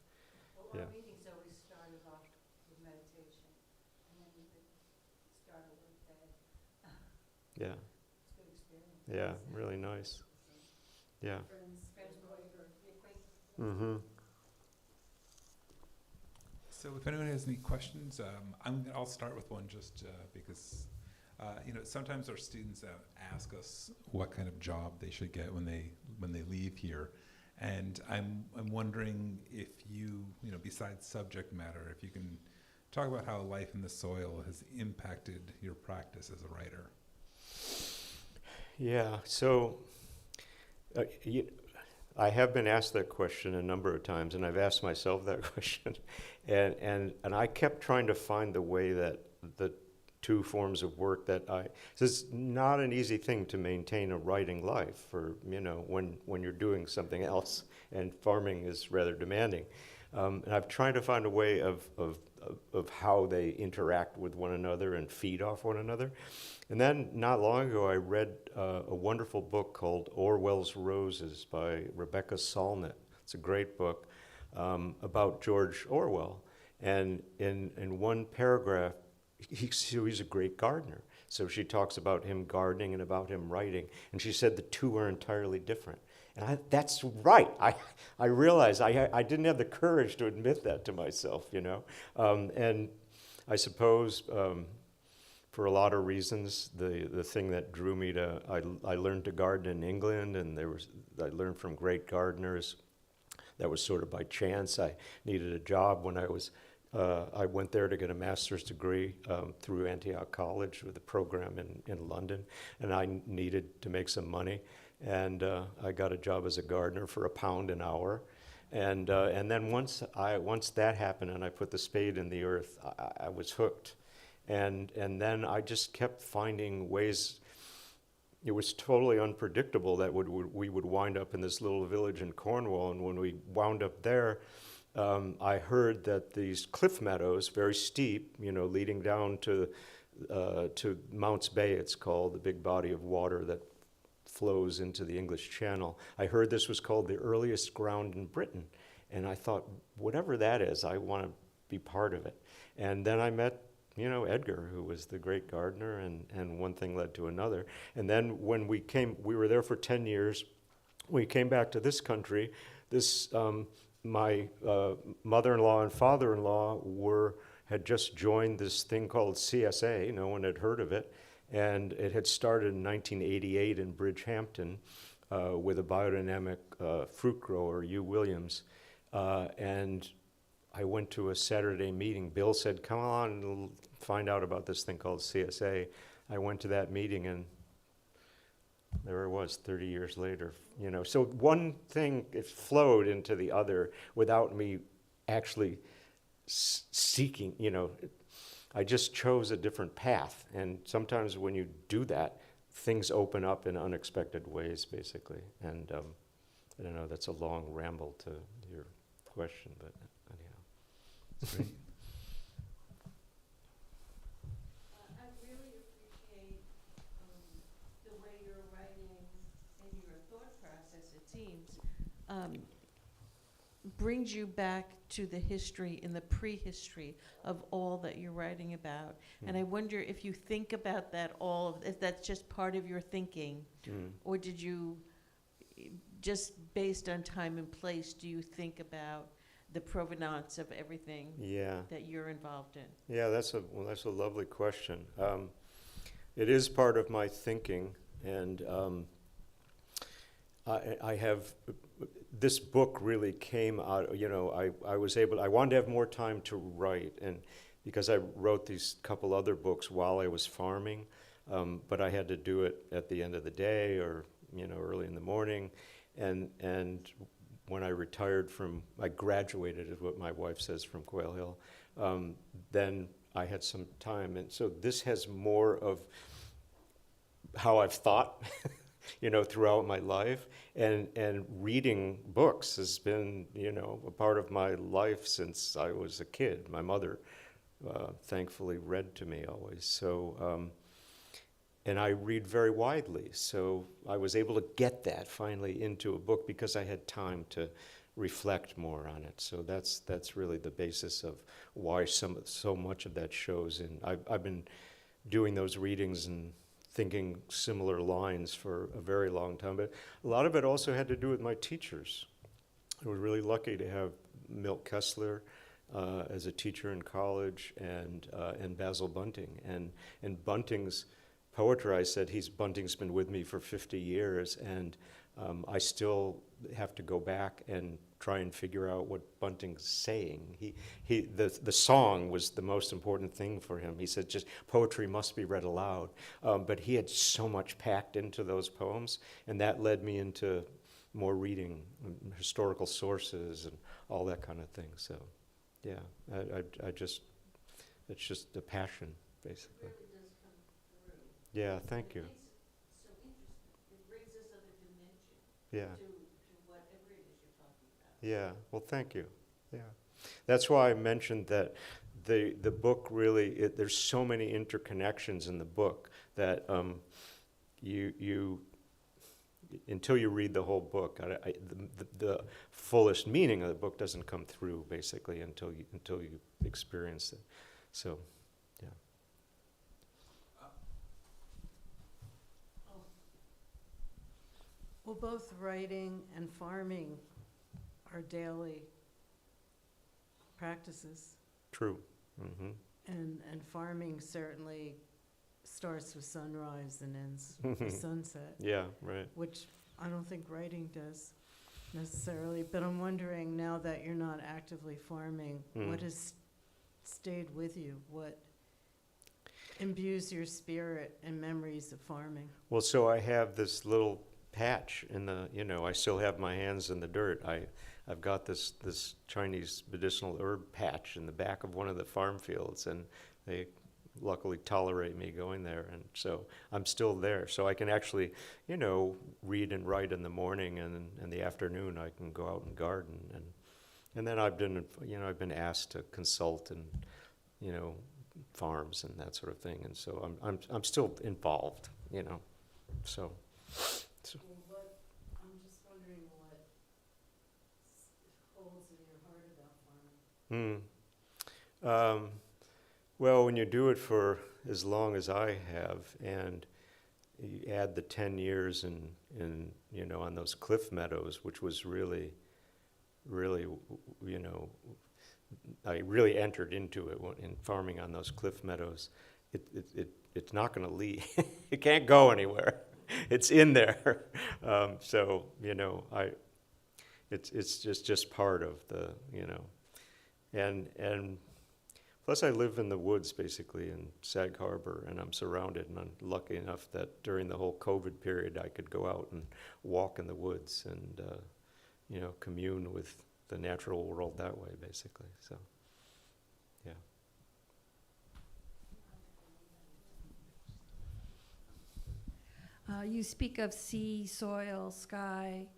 Well, Yeah. our meetings always started off with meditation, and then we would start a work day. Yeah. It's a good experience. Yeah, really nice. Yeah. Friends were acquaintances. Mm-hmm. So if anyone has any questions, I'll start with one just because Sometimes our students ask us what kind of job they should get when they leave here, and I'm wondering if you besides subject matter, if you can talk about how life in the soil has impacted your practice as a writer. Yeah, so I have been asked that question a number of times, and I've asked myself that question, and I kept trying to find the way that the two forms of work that it's not an easy thing to maintain a writing life for, when you're doing something else, and farming is rather demanding. And I've tried to find a way of how they interact with one another and feed off one another. And then not long ago, I read a wonderful book called Orwell's Roses by Rebecca Solnit. It's a great book about George Orwell. And in one paragraph, he's a great gardener. So she talks about him gardening and about him writing. And she said the two are entirely different. And that's right. I realized I didn't have the courage to admit that to myself, And I suppose for a lot of reasons, the thing that drew me to, I learned to garden in England, and I learned from great gardeners. That was sort of by chance. I needed a job when I went there to get a master's degree through Antioch College with a program in London, and I needed to make some money. And I got a job as a gardener for £1 an hour. And then once that happened and I put the spade in the earth, I was hooked. And then I just kept finding ways. It was totally unpredictable that we would wind up in this little village in Cornwall. And when we wound up there, I heard that these cliff meadows, very steep, leading down to Mounts Bay, it's called, the big body of water that flows into the English Channel. I heard this was called the earliest ground in Britain. And I thought, whatever that is, I want to be part of it. And then I met Edgar, who was the great gardener, and one thing led to another. And then when we were there for 10 years. We came back to this country. My mother-in-law and father-in-law had just joined this thing called CSA. No one had heard of it. And it had started in 1988 in Bridgehampton with a biodynamic fruit grower, Hugh Williams. And I went to a Saturday meeting. Bill said, come on and find out about this thing called CSA. I went to that meeting, and there it was 30 years later. So one thing, it flowed into the other without me actually seeking, I just chose a different path. And sometimes when you do that, things open up in unexpected ways, basically. And I don't know, that's a long ramble to your question, but anyhow. Great. I really appreciate the way you're writing and your thought process, it seems, brings you back to the history and the prehistory of all that you're writing about. And I wonder if you think about that if that's just part of your thinking, or did you, just based on time and place, do you think about the provenance of everything that you're involved in? Yeah, that's a lovely question. It is part of my thinking, and I have, this book really came out, I wanted to have more time to write, and because I wrote these couple other books while I was farming, but I had to do it at the end of the day or, early in the morning, and when I I graduated, is what my wife says, from Quail Hill, then I had some time. And so this has more of how I've thought, throughout my life. And reading books has been, a part of my life since I was a kid. My mother, thankfully, read to me always. So, and I read very widely, so I was able to get that finally into a book because I had time to reflect more on it. So that's really the basis of why so much of that shows. And I've been doing those readings and thinking similar lines for a very long time. But a lot of it also had to do with my teachers. I was really lucky to have Milt Kessler as a teacher in college, and Basil Bunting. And Bunting's poetry, I said Bunting's been with me for 50 years, and I still have to go back and try and figure out what Bunting's saying. The song was the most important thing for him. He said just poetry must be read aloud. But he had so much packed into those poems, and that led me into more reading historical sources and all that kind of thing. So, yeah, it's just a passion, basically. It really does come through. Yeah, thank you. It makes it so interesting. It brings this other dimension Yeah. to whatever it is you're talking about. Yeah, well, thank you. Yeah, that's why I mentioned that the book really, there's so many interconnections in the book that you until you read the whole book, the fullest meaning of the book doesn't come through, basically, until you experience it. So, yeah. Well, both writing and farming are daily practices, True. Mm-hmm. and farming certainly starts with sunrise and ends with sunset, Yeah, right. which I don't think writing does necessarily. But I'm wondering, now that you're not actively farming, what has stayed with you? What imbues your spirit and memories of farming? Well, so I have this little patch in the, I still have my hands in the dirt. I've got this Chinese medicinal herb patch in the back of one of the farm fields, and they luckily tolerate me going there, and so I'm still there. So I can actually, read and write in the morning, and in the afternoon I can go out and garden, and then I've been asked to consult and, farms and that sort of thing, and so I'm still involved, so. Well, I'm just wondering what holds in your heart about farming. Well, when you do it for as long as I have, and you add the 10 years in on those cliff meadows, which was really, I really entered into it in farming on those cliff meadows. It's not going to leave. It can't go anywhere. It's in there. So it's just part of the and plus I live in the woods basically in Sag Harbor, and I'm surrounded, and I'm lucky enough that during the whole COVID period I could go out and walk in the woods and commune with the natural world that way, basically. So, yeah. You speak of sea, soil, sky,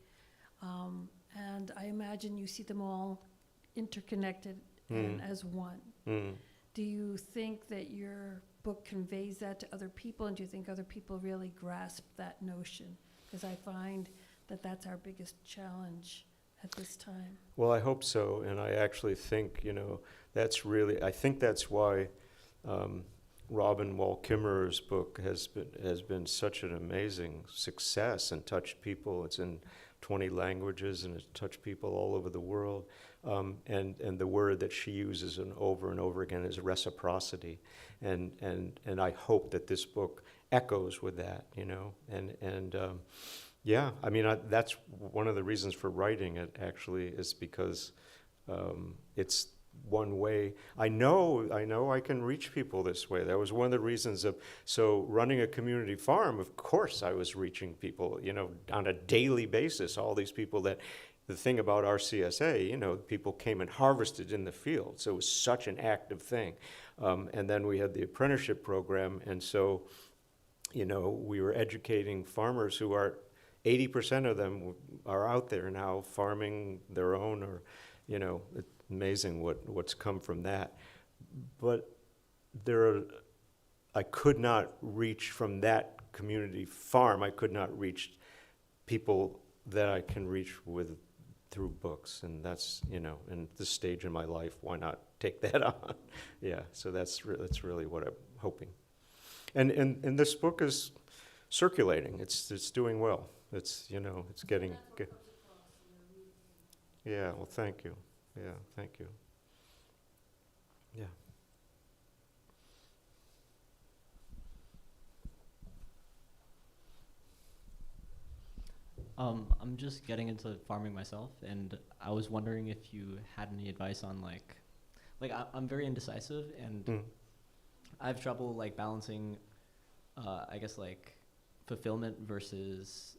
and I imagine you see them all interconnected and as one. Do you think that your book conveys that to other people, and do you think other people really grasp that notion? Because I find that that's our biggest challenge at this time. Well, I hope so, and I actually think, I think that's why Robin Wall Kimmerer's book has been such an amazing success and touched people. It's in 20 languages, and it's touched people all over the world. And the word that she uses over and over again is reciprocity, and I hope that this book echoes with that, yeah, I mean, that's one of the reasons for writing it, actually, is because it's one way. I know I can reach people this way. That was one of the reasons so running a community farm, of course I was reaching people, on a daily basis. All these people the thing about our CSA, people came and harvested in the field. So it was such an active thing. And then we had the apprenticeship program. And so, we were educating farmers who are 80% of them are out there now farming their own, or, it's amazing what's come from that. But I could not reach from that community farm. I could not reach people that I can reach through books, and that's, in this stage in my life, why not take that on? Yeah, so that's really what I'm hoping. And this book is circulating. It's doing well. It's it's getting good. Yeah, well, thank you. Yeah, thank you. Yeah. I'm just getting into farming myself, and I was wondering if you had any advice on I'm very indecisive, and I have trouble balancing, I guess fulfillment versus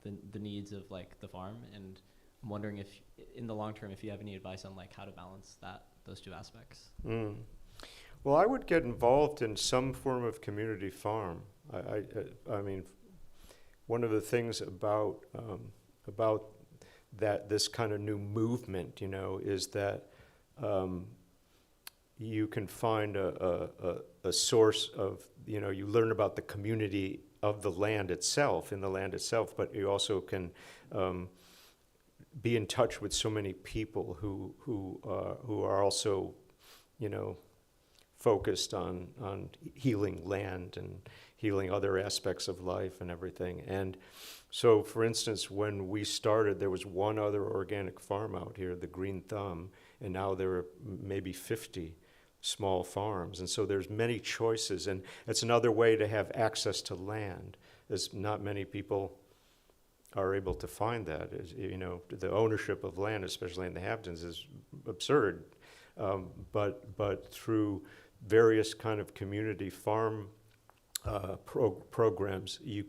the needs of the farm, and I'm wondering if in the long term if you have any advice on how to balance those two aspects. Well, I would get involved in some form of community farm. I mean, one of the things about that this kind of new movement, is that you can find a source of, you learn about the community of the land itself, in the land itself, but you also can be in touch with so many people who are also, focused on healing land and healing other aspects of life and everything. And so, for instance, when we started, there was one other organic farm out here, the Green Thumb, and now there are maybe 50 small farms. And so there's many choices, and it's another way to have access to land, as not many people are able to find that. The ownership of land, especially in the Hamptons, is absurd. But through various kind of community farm programs, you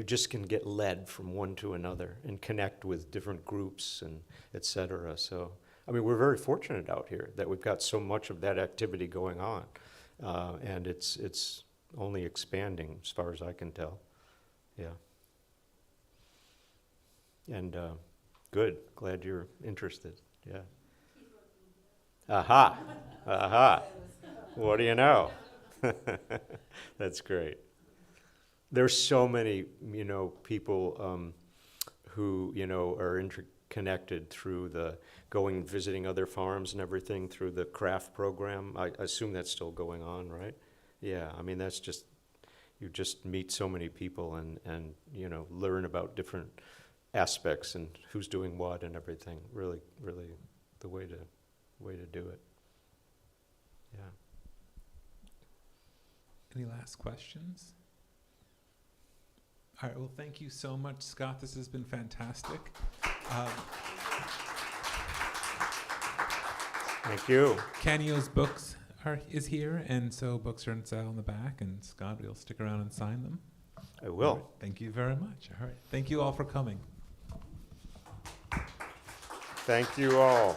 just can get led from one to another and connect with different groups and et cetera. So, I mean, we're very fortunate out here that we've got so much of that activity going on, and it's only expanding as far as I can tell. Yeah. And good. Glad you're interested. Yeah. Aha. Aha. What do you know? That's great. There's so many, people who, are interconnected through the going and visiting other farms and everything through the craft program. I assume that's still going on, right? Yeah, I mean, that's just, you just meet so many people and learn about different aspects and who's doing what and everything. Really, really the way to do it. Yeah. Any last questions? All right, well, thank you so much, Scott. This has been fantastic. Thank you. Canio's books is here, and so books are on sale in the back, and Scott, you'll stick around and sign them. I will. All right, thank you very much. All right, thank you all for coming. Thank you all.